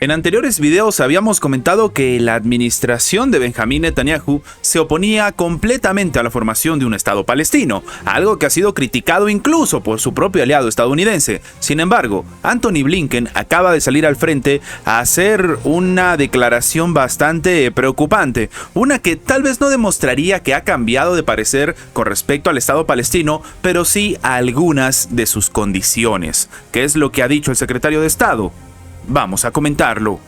En anteriores videos habíamos comentado que la administración de Benjamín Netanyahu se oponía completamente a la formación de un Estado palestino, algo que ha sido criticado incluso por su propio aliado estadounidense. Sin embargo, Antony Blinken acaba de salir al frente a hacer una declaración bastante preocupante, una que tal vez no demostraría que ha cambiado de parecer con respecto al Estado palestino, pero sí a algunas de sus condiciones. ¿Qué es lo que ha dicho el secretario de Estado? Vamos a comentarlo.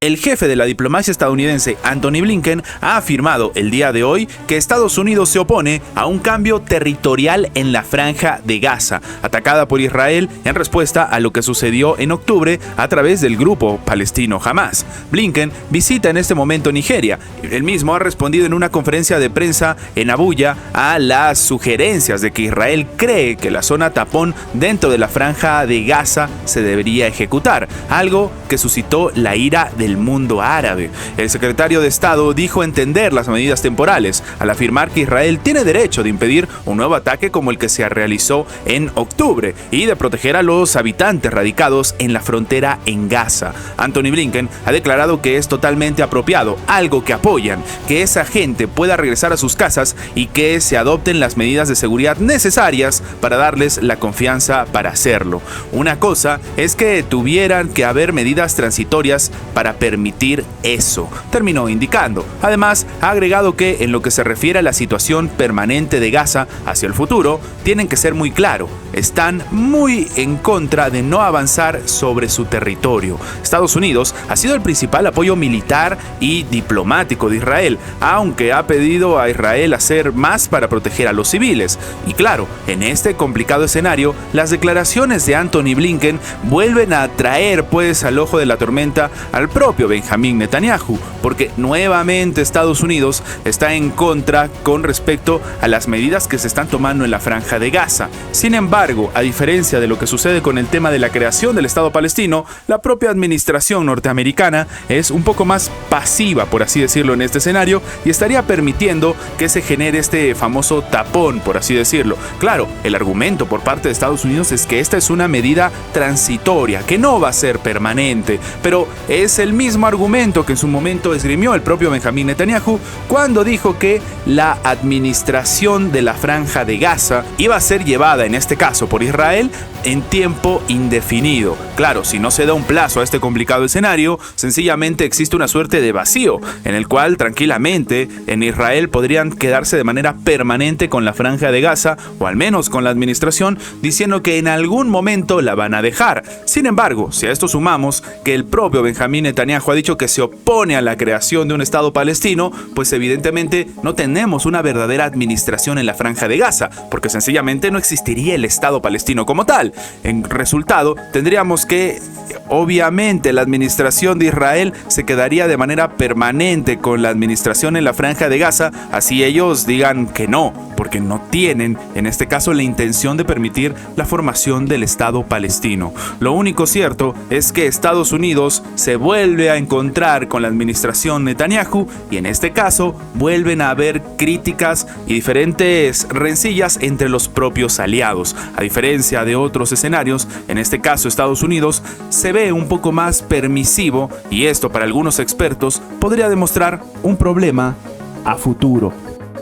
El jefe de la diplomacia estadounidense, Antony Blinken, ha afirmado el día de hoy que Estados Unidos se opone a un cambio territorial en la Franja de Gaza, atacada por Israel en respuesta a lo que sucedió en octubre a través del grupo palestino Hamás. Blinken visita en este momento Nigeria. Él mismo ha respondido en una conferencia de prensa en Abuya a las sugerencias de que Israel cree que la zona tapón dentro de la Franja de Gaza se debería ejecutar, algo que suscitó la ira del mundo árabe. El secretario de Estado dijo entender las medidas temporales al afirmar que Israel tiene derecho de impedir un nuevo ataque como el que se realizó en octubre y de proteger a los habitantes radicados en la frontera en Gaza. Antony Blinken ha declarado que es totalmente apropiado, algo que apoyan, que esa gente pueda regresar a sus casas y que se adopten las medidas de seguridad necesarias para darles la confianza para hacerlo. Una cosa es que tuvieran que haber medidas transitorias para permitir eso, terminó indicando. Además, ha agregado que en lo que se refiere a la situación permanente de Gaza hacia el futuro, tienen que ser muy claro, están muy en contra de no avanzar sobre su territorio. Estados Unidos ha sido el principal apoyo militar y diplomático de Israel, aunque ha pedido a Israel hacer más para proteger a los civiles. Y claro, en este complicado escenario, las declaraciones de Antony Blinken vuelven a traer pues al ojo de la tormenta al propio Benjamín Netanyahu, porque nuevamente Estados Unidos está en contra con respecto a las medidas que se están tomando en la Franja de Gaza. Sin embargo, a diferencia de lo que sucede con el tema de la creación del Estado palestino, la propia administración norteamericana es un poco más pasiva, por así decirlo, en este escenario y estaría permitiendo que se genere este famoso tapón, por así decirlo. Claro, el argumento por parte de Estados Unidos es que esta es una medida transitoria, que no va a ser permanente, pero es el mismo argumento que en su momento esgrimió el propio Benjamín Netanyahu cuando dijo que la administración de la Franja de Gaza iba a ser llevada, en este caso por Israel, en tiempo indefinido. Claro, si no se da un plazo a este complicado escenario, sencillamente existe una suerte de vacío, en el cual tranquilamente en Israel podrían quedarse de manera permanente con la Franja de Gaza, o al menos con la administración, diciendo que en algún momento la van a dejar. Sin embargo, si a esto sumamos que el propio Benjamín Netanyahu ha dicho que se opone a la creación de un Estado palestino, pues evidentemente no tenemos una verdadera administración en la Franja de Gaza, porque sencillamente no existiría el Estado palestino como tal. En resultado, tendríamos que, obviamente, la administración de Israel se quedaría de manera permanente con la administración en la Franja de Gaza, así ellos digan que no, porque no tienen, en este caso, la intención de permitir la formación del Estado palestino. Lo único cierto es que Estados Unidos se vuelve a encontrar con la administración Netanyahu y en este caso vuelven a haber críticas y diferentes rencillas entre los propios aliados. A diferencia de otros escenarios, en este caso Estados Unidos se ve un poco más permisivo y esto para algunos expertos podría demostrar un problema a futuro.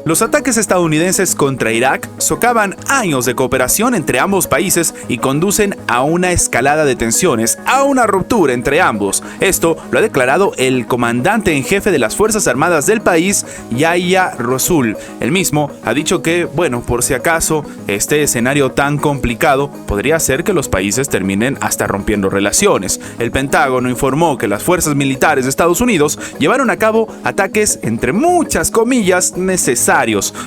Los ataques estadounidenses contra Irak socavan años de cooperación entre ambos países y conducen a una escalada de tensiones, a una ruptura entre ambos. Esto lo ha declarado el comandante en jefe de las Fuerzas Armadas del país, Yahya Rasul. El mismo ha dicho que, bueno, por si acaso, este escenario tan complicado podría hacer que los países terminen hasta rompiendo relaciones. El Pentágono informó que las fuerzas militares de Estados Unidos llevaron a cabo ataques, entre muchas comillas, necesarios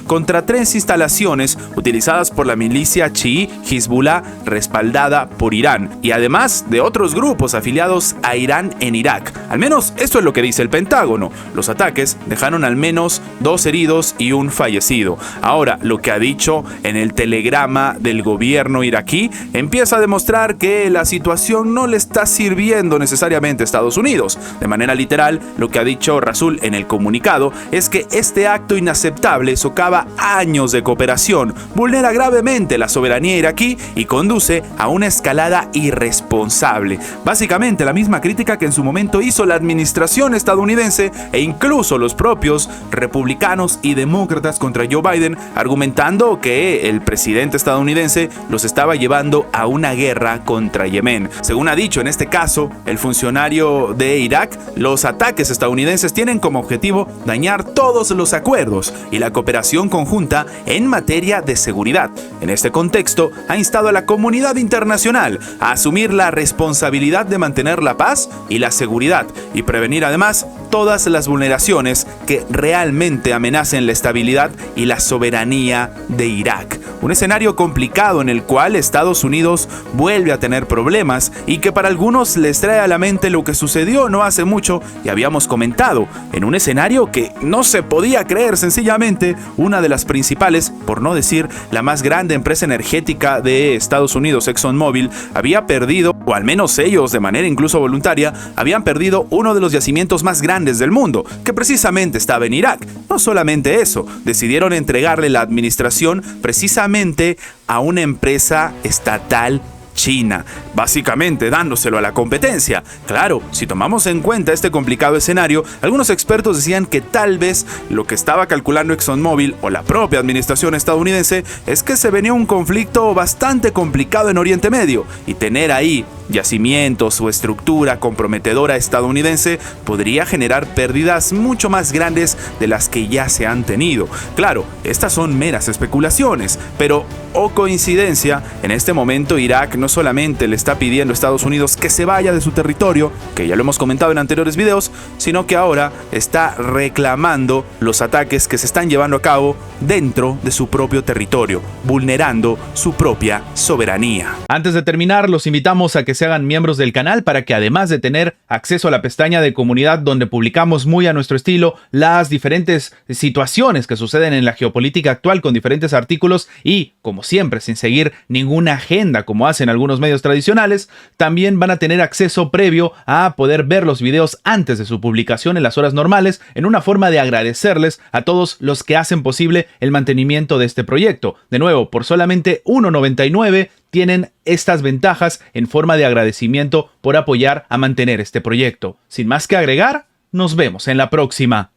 contra 3 instalaciones utilizadas por la milicia chií Hezbollah respaldada por Irán y además de otros grupos afiliados a Irán en Irak. Al menos esto es lo que dice el Pentágono. Los ataques dejaron al menos 2 heridos y 1 fallecido. Ahora, lo que ha dicho en el telegrama del gobierno iraquí empieza a demostrar que la situación no le está sirviendo necesariamente a Estados Unidos. De manera literal, lo que ha dicho Rasul en el comunicado es que este acto inaceptable irresponsable socava años de cooperación, vulnera gravemente la soberanía iraquí y conduce a una escalada irresponsable. Básicamente la misma crítica que en su momento hizo la administración estadounidense e incluso los propios republicanos y demócratas contra Joe Biden, argumentando que el presidente estadounidense los estaba llevando a una guerra contra Yemen. Según ha dicho en este caso el funcionario de Irak, los ataques estadounidenses tienen como objetivo dañar todos los acuerdos y la cooperación conjunta en materia de seguridad. En este contexto, ha instado a la comunidad internacional a asumir la responsabilidad de mantener la paz y la seguridad y prevenir además todas las vulneraciones que realmente amenacen la estabilidad y la soberanía de Irak. Un escenario complicado en el cual Estados Unidos vuelve a tener problemas y que para algunos les trae a la mente lo que sucedió no hace mucho y habíamos comentado, en un escenario que no se podía creer. Sencillamente, una de las principales, por no decir la más grande empresa energética de Estados Unidos, ExxonMobil, había perdido, o al menos ellos de manera incluso voluntaria, habían perdido uno de los yacimientos más grandes del mundo, que precisamente estaba en Irak. No solamente eso, decidieron entregarle la administración precisamente a una empresa estatal China, básicamente dándoselo a la competencia. Claro, si tomamos en cuenta este complicado escenario, algunos expertos decían que tal vez lo que estaba calculando ExxonMobil o la propia administración estadounidense es que se venía un conflicto bastante complicado en Oriente Medio y tener ahí yacimientos o estructura comprometedora estadounidense podría generar pérdidas mucho más grandes de las que ya se han tenido. Claro, estas son meras especulaciones, pero coincidencia, en este momento Irak no solamente le está pidiendo a Estados Unidos que se vaya de su territorio, que ya lo hemos comentado en anteriores videos, sino que ahora está reclamando los ataques que se están llevando a cabo dentro de su propio territorio, vulnerando su propia soberanía. Antes de terminar, los invitamos a que se hagan miembros del canal para que, además de tener acceso a la pestaña de comunidad donde publicamos muy a nuestro estilo las diferentes situaciones que suceden en la geopolítica actual con diferentes artículos y, como siempre, sin seguir ninguna agenda como hacen algunos medios tradicionales, también van a tener acceso previo a poder ver los videos antes de su publicación en las horas normales, en una forma de agradecerles a todos los que hacen posible el mantenimiento de este proyecto. De nuevo, por solamente $1.99 tienen estas ventajas en forma de agradecimiento por apoyar a mantener este proyecto. Sin más que agregar, nos vemos en la próxima.